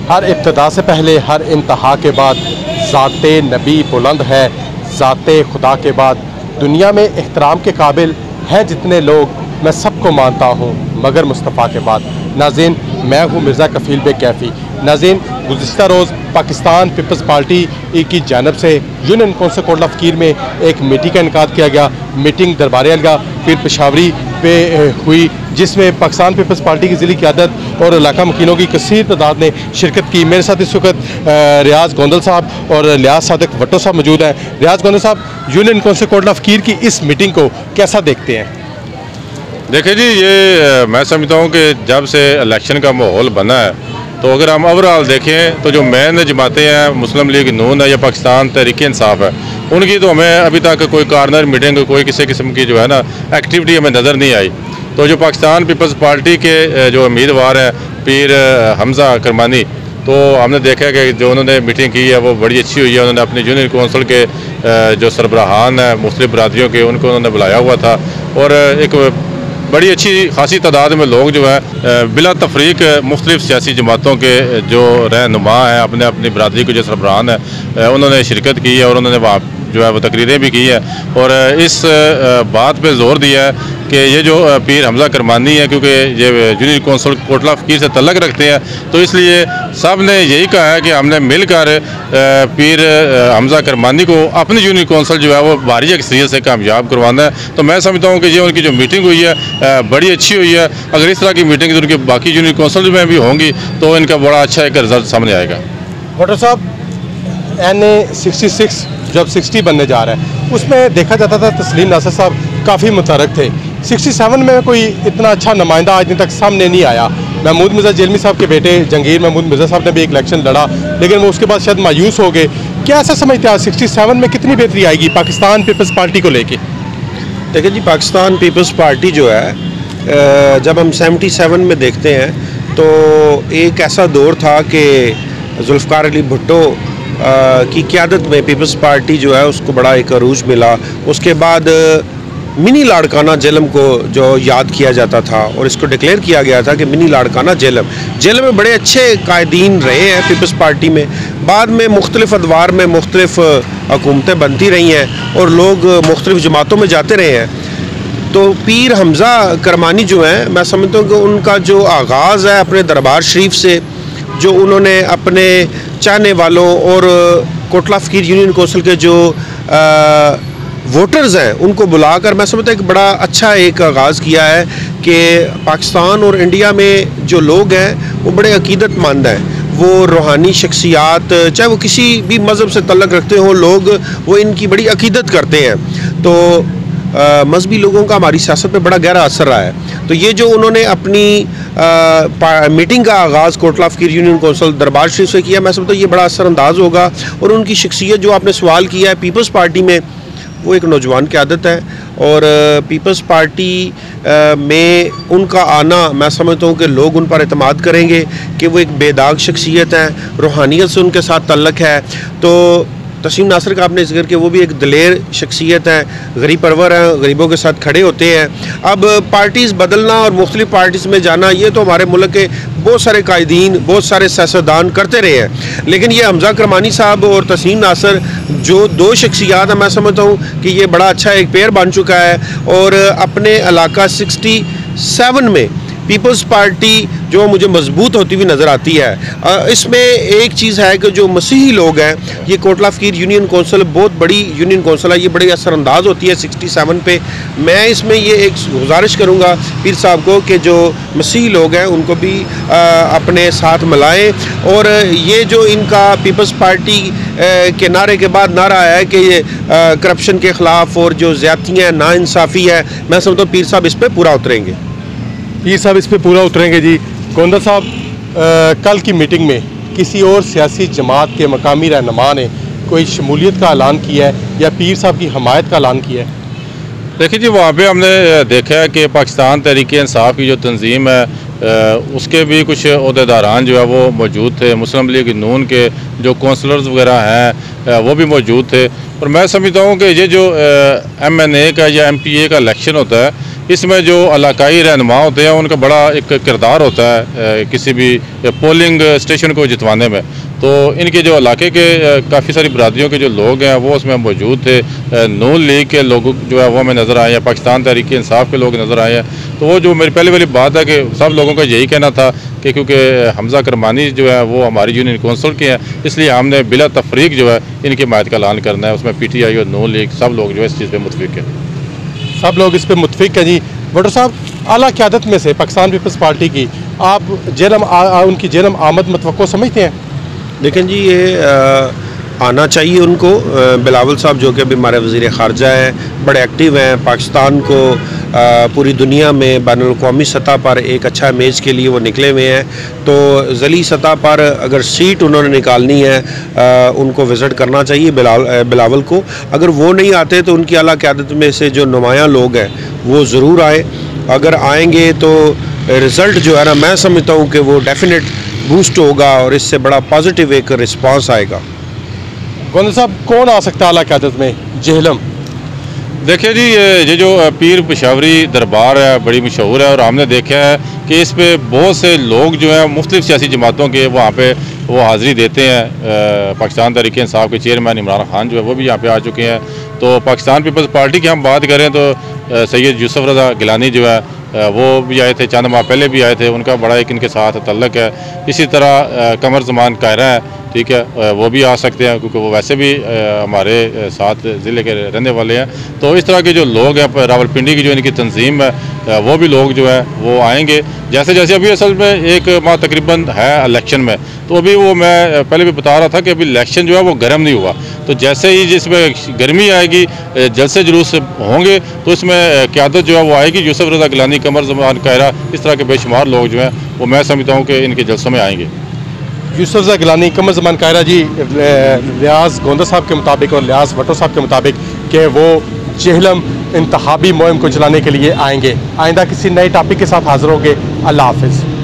हर इब्तदा से पहले हर इंतहा के बाद ज़ाते नबी बुलंद है, ज़ाते खुदा के बाद दुनिया में एहतराम के काबिल हैं जितने लोग, मैं सबको मानता हूँ मगर मुस्तफ़ा के बाद। नाज़रीन, मैं हूँ मिर्ज़ा कफ़ील बेग कैफ़ी। नाज़रीन, गुज़िश्ता रोज़ पाकिस्तान पीपल्स पार्टी की जानब से यूनियन कौंसिल कोटला फ़कीर में एक मीटिंग का इनकाद किया गया। मीटिंग दरबार अलगा फिर पेशावरी पे हुई, जिसमें पाकिस्तान पीपल्स पार्टी की ज़िली क़यादत और इलाका मकीनों की कसीर तादाद ने शिरकत की। मेरे साथ इस वक्त रियाज गोंदल साहब और लियाज सादिक भट्टो साहब मौजूद हैं। रियाज गोंदल साहब, यूनियन कौंसिल कोटला फ़कीर की इस मीटिंग को कैसा देखते हैं? देखिए जी, ये मैं समझता हूँ कि जब से इलेक्शन का माहौल बना है, तो अगर हम ओवरऑल देखें तो जो मेन जमातें हैं, मुस्लिम लीग नून है या पाकिस्तान तहरीक इंसाफ है, उनकी तो हमें अभी तक कोई कॉर्नर मीटिंग, कोई किसी किस्म की जो है ना एक्टिविटी हमें नज़र नहीं आई। तो जो पाकिस्तान पीपल्स पार्टी के जो उम्मीदवार हैं पीर हमजा करमानी, तो हमने देखा कि जो उन्होंने मीटिंग की है वो बड़ी अच्छी हुई है। उन्होंने अपने यूनियन कौंसिल के जो सरबराहान हैं मुख्तलिफ बरादरियों के, उनको उन्होंने बुलाया हुआ था और एक बड़ी अच्छी खासी तादाद में लोग जो है बिला तफरीक मुख्तलिफ सियासी जमातों के जो रहनुमा हैं, अपने अपनी बरादरी के जो सरबराहान हैं, उन्होंने शिरकत की है और उन्होंने वहाँ जो है वो तकरीरें भी की है और इस बात पे जोर दिया है कि ये जो पीर हमजा करमानी है, क्योंकि ये यूनियन कौंसिल कोटला फ़कीर से तल्लक रखते हैं, तो इसलिए सब ने यही कहा है कि हमने मिलकर पीर हमजा करमानी को अपनी यूनियन कौंसिल जो है वो भारी अक्सरियत से कामयाब करवाना है। तो मैं समझता हूँ कि ये उनकी जो मीटिंग हुई है बड़ी अच्छी हुई है। अगर इस तरह की मीटिंग उनकी बाकी यूनियन कौंसिल में भी होंगी तो इनका बड़ा अच्छा एक रिजल्ट सामने आएगा। भट्टो साहब, NA 66 जब 60 बनने जा रहा है, उसमें देखा जाता था तस्लीम नासर साहब काफ़ी मुतरक थे। 67 में कोई इतना अच्छा नुमाइंदा आज तक सामने नहीं आया। महमूद मिर्ज़ा जेलमी साहब के बेटे जंगीर महमूद मिर्ज़ा साहब ने भी एक इलेक्शन लड़ा, लेकिन वो उसके बाद शायद मायूस हो गए। क्या ऐसा समझते हैं 67 में कितनी बेहतरी आएगी पाकिस्तान पीपल्स पार्टी को लेके? देखिए जी, पाकिस्तान पीपल्स पार्टी जो है, जब हम 77 में देखते हैं तो एक ऐसा दौर था कि जुल्फ़िकार अली भुट्टो की क़यादत में पीपल्स पार्टी जो है उसको बड़ा एक अरूज मिला। उसके बाद मिनी लाड़काना जेलम को जो याद किया जाता था और इसको डिक्लेयर किया गया था कि मिनी लाड़काना जेलम में बड़े अच्छे कायदीन रहे हैं पीपल्स पार्टी में। बाद में मुख्तलिफ अदवार में मुख्तलिफ हुकूमतें बनती रही हैं और लोग मुख्तलिफ जमातों में जाते रहे हैं। तो पीर हमजा करमानी जो हैं, मैं समझता हूँ कि उनका जो आगाज़ है अपने दरबार शरीफ से, जो उन्होंने अपने चाहने वालों और कोटला फ़कीर यूनियन कौंसिल के जो वोटर्स हैं उनको बुलाकर, मैं समझता हूँ एक बड़ा अच्छा एक आगाज़ किया है कि पाकिस्तान और इंडिया में जो लोग हैं वो बड़े अकीदतमंद हैं। वो रूहानी शख्सियात, चाहे वो किसी भी मज़हब से तल्लुक़ रखते हों लोग, वो इनकी बड़ी अकीदत करते हैं। तो मजहबी लोगों का हमारी सियासत में बड़ा गहरा असर रहा है। तो ये जो उन्होंने अपनी मीटिंग का आगाज़ कोटला फ़कीर यूनियन कौंसिल दरबार शरीफ से किया, मैं समझता हूँ ये बड़ा असरअंदाज होगा। और उनकी शख्सियत जो आपने सवाल किया है पीपल्स पार्टी में, वो एक नौजवान की आदत है और पीपल्स पार्टी में उनका आना, मैं समझता हूँ कि लोग उन पर एतमाद करेंगे कि वो एक बेदाग शख्सियत है, रूहानियत से उनके साथ तल्लक है। तो तस्लीम नासर का आपने जिक्र किया, वो भी एक दलेर शख्सियत है, गरीब परवर हैं, गरीबों के साथ खड़े होते हैं। अब पार्टीज़ बदलना और मुख्तलिफ पार्टीज़ में जाना, ये तो हमारे मुल्क के बहुत सारे कायदीन, बहुत सारे सियासतदान करते रहे हैं। लेकिन ये हमजा करमानी साहब और तस्लीम नासर जो दो शख्सियात हैं, मैं समझता हूँ कि ये बड़ा अच्छा एक पेयर बन चुका है। और अपने इलाका 67 में पीपल्स पार्टी जो मुझे मजबूत होती हुई नज़र आती है। इसमें एक चीज़ है कि जो मसीही लोग हैं, ये कोटला फ़कीर यूनियन कौंसिल बहुत बड़ी यूनियन कौंसिल है, ये बड़ी असरअंदाज होती है 67 पे। मैं इसमें ये एक गुजारिश करूँगा पीर साहब को कि जो मसीही लोग हैं उनको भी अपने साथ मिलाएँ। और ये जो इनका पीपल्स पार्टी के नारे के बाद नारा है कि ये करप्शन के ख़िलाफ़ और जो ज़्यादतियाँ नाइंसाफ़ी है, मैं समझता हूँ पीर साहब इस पर पूरा उतरेंगे। पीर साहब इस पे पूरा उतरेंगे जी। गोंदल साहब, कल की मीटिंग में किसी और सियासी जमात के मकामी रहनुमा ने कोई शमूलियत का ऐलान किया है या पीर साहब की हमायत का ऐलान किया है? देखिए जी, वहाँ पे हमने देखा है कि पाकिस्तान तहरीक इंसाफ की जो तंजीम है उसके भी कुछ अहदेदारान जो है वो मौजूद थे। मुस्लिम लीग नून के जो कौंसलर्स वगैरह हैं वो भी मौजूद थे। और मैं समझता हूँ कि ये जो MNA का या MPA का इलेक्शन होता है, इसमें जो इलाकाई रहनुमा होते हैं उनका बड़ा एक किरदार होता है किसी भी पोलिंग स्टेशन को जितवाने में। तो इनके जो इलाके के काफ़ी सारी बरादरियों के जो लोग हैं वो उसमें मौजूद थे। नून लीग के लोग जो है वो हमें नज़र आए हैं, पाकिस्तान तहरीक इंसाफ के लोग नज़र आए हैं। तो वो जो मेरी पहले वाली बात है कि सब लोगों का यही कहना था कि क्योंकि हमजा करमानी जो है वो हमारी यूनियन कौंसिल के हैं, इसलिए हमने बिला तफरीक जो है इनकी हिमायत का ऐलान करना है। उसमें PTI और नून लीग सब लोग जो है इस चीज़ पर मुतफिक हैं। सब लोग इस पर मुतफिक हैं जी। भुट्टो साहब, आला क़यादत में से पाकिस्तान पीपल्स पार्टी की आप उनकी जेरम आमद मतवक्को समझते हैं? लेकिन जी ये आना चाहिए उनको। बिलावल साहब जो कि अभी हमारे वज़ीर ख़ारजा हैं, बड़े एक्टिव हैं, पाकिस्तान को पूरी दुनिया में बैनुल-अक़वामी सतह पर एक अच्छा इमेज के लिए वो निकले हुए हैं। तो ज़ली सतह पर अगर सीट उन्होंने निकालनी है उनको विज़िट करना चाहिए बिलावल को। अगर वो नहीं आते तो उनकी आला क़यादत में से जो नुमायाँ लोग हैं वो ज़रूर आए। अगर आएंगे तो रिज़ल्ट जो है ना, मैं समझता हूँ कि वो डेफिनेट बूस्ट होगा और इससे बड़ा पॉजिटिव एक रिस्पांस आएगा। गोंदा साहब, कौन आ सकता है आला क़यादत में जेहलम? देखिए जी, ये जो पीर पेशावरी दरबार है बड़ी मशहूर है और हमने देखा है कि इस पे बहुत से लोग जो हैं मुख्तलिफ़ सियासी जमातों के वहाँ पे वो हाज़िरी देते हैं। पाकिस्तान तहरीक इंसाफ के चेयरमैन इमरान खान जो है वो भी यहाँ पे आ चुके हैं। तो पाकिस्तान पीपल्स पार्टी की हम बात करें तो सैयद यूसुफ रज़ा गिलानी जो है वो भी आए थे, चंद माह पहले भी आए थे, उनका बड़ा एक इनके साथ तल्लक है। इसी तरह कमर ज़मान कायरा है, ठीक है, वो भी आ सकते हैं क्योंकि वो वैसे भी हमारे साथ ज़िले के रहने वाले हैं। तो इस तरह के जो लोग हैं, रावलपिंडी की जो इनकी तंजीम है वो भी लोग जो है वो आएंगे। जैसे जैसे अभी असल में एक माह तकरीबन है इलेक्शन में, तो अभी वो मैं पहले भी बता रहा था कि अभी इलेक्शन जो है वो गर्म नहीं हुआ। तो जैसे ही जिसमें गर्मी आएगी, जलसे जुलूस होंगे, तो इसमें क़यादत जो है वो आएगी। यूसुफ रज़ा गिलानी, कमर ज़मान कायरा, इस तरह के बेशुमार लोग जो हैं वो मैं समझता हूँ कि इनके जलसों में आएंगे। यूसुफ रज़ा गिलानी, कमर ज़मान कायरा जी, लियाज़ गोंदा साहब के मुताबिक और लियाज़ भुट्टो साहब के मुताबिक कि वो जेहलम इंतखाबी मुहिम को चलाने के लिए आएंगे। आइंदा किसी नए टॉपिक के साथ हाज़िर होंगे। अल्लाह हाफ़िज़।